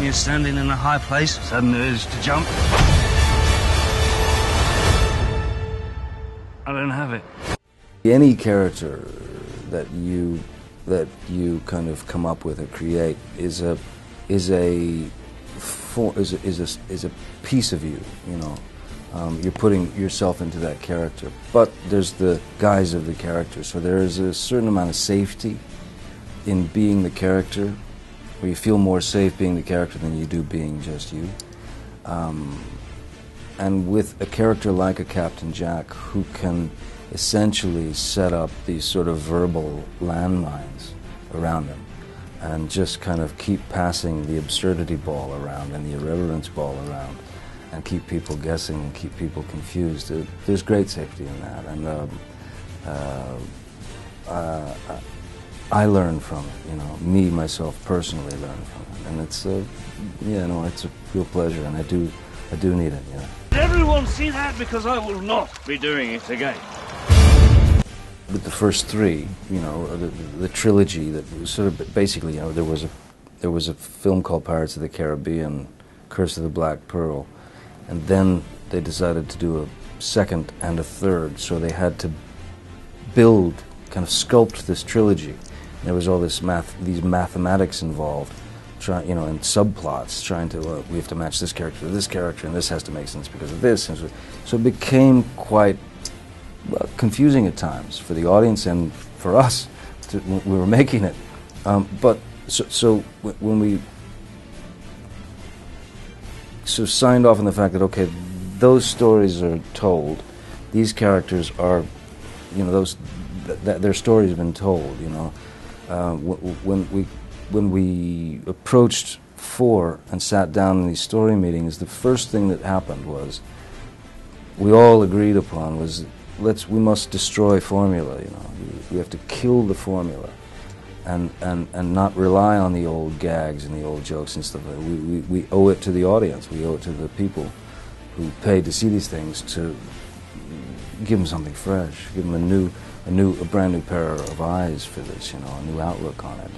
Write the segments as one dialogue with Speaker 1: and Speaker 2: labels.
Speaker 1: you're standing in a high place, sudden urge to jump. I don't have it.
Speaker 2: Any character that you kind of come up with or create is a piece of you, you know. You're putting yourself into that character, but there's the guise of the character. So there is a certain amount of safety in being the character, where you feel more safe being the character than you do being just you. And with a character like a Captain Jack, who can essentially set up these sort of verbal landmines around him and just kind of keep passing the absurdity ball around and the irreverence ball around and keep people guessing and keep people confused. There's great safety in that, and I learn from it, you know, me, myself, personally learn from it, and it's it's a real pleasure, and I do need it, yeah.
Speaker 1: Everyone see that, because I will not be doing it again.
Speaker 2: With the first three, you know, the trilogy that was sort of basically, you know, there was a film called Pirates of the Caribbean, Curse of the Black Pearl, and then they decided to do a second and a third, so they had to build, kind of sculpt this trilogy. There was all these mathematics involved, you know, and subplots, trying to, we have to match this character to this character, and this has to make sense because of this. And so it became quite confusing at times for the audience and for us. We were making it. But when we sort of signed off on the fact that, okay, those stories are told, these characters are, you know, their stories have been told, you know. When we approached 4 and sat down in these story meetings, the first thing that happened was, we all agreed upon was, we must destroy formula, you know. We have to kill the formula and not rely on the old gags and the old jokes and stuff like that. We owe it to the audience, we owe it to the people who paid to see these things, to give them something fresh, give them a brand new pair of eyes for this, you know, a new outlook on it,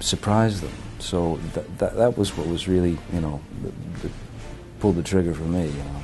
Speaker 2: surprise them. So that was what was really, you know, that pulled the trigger for me, you know.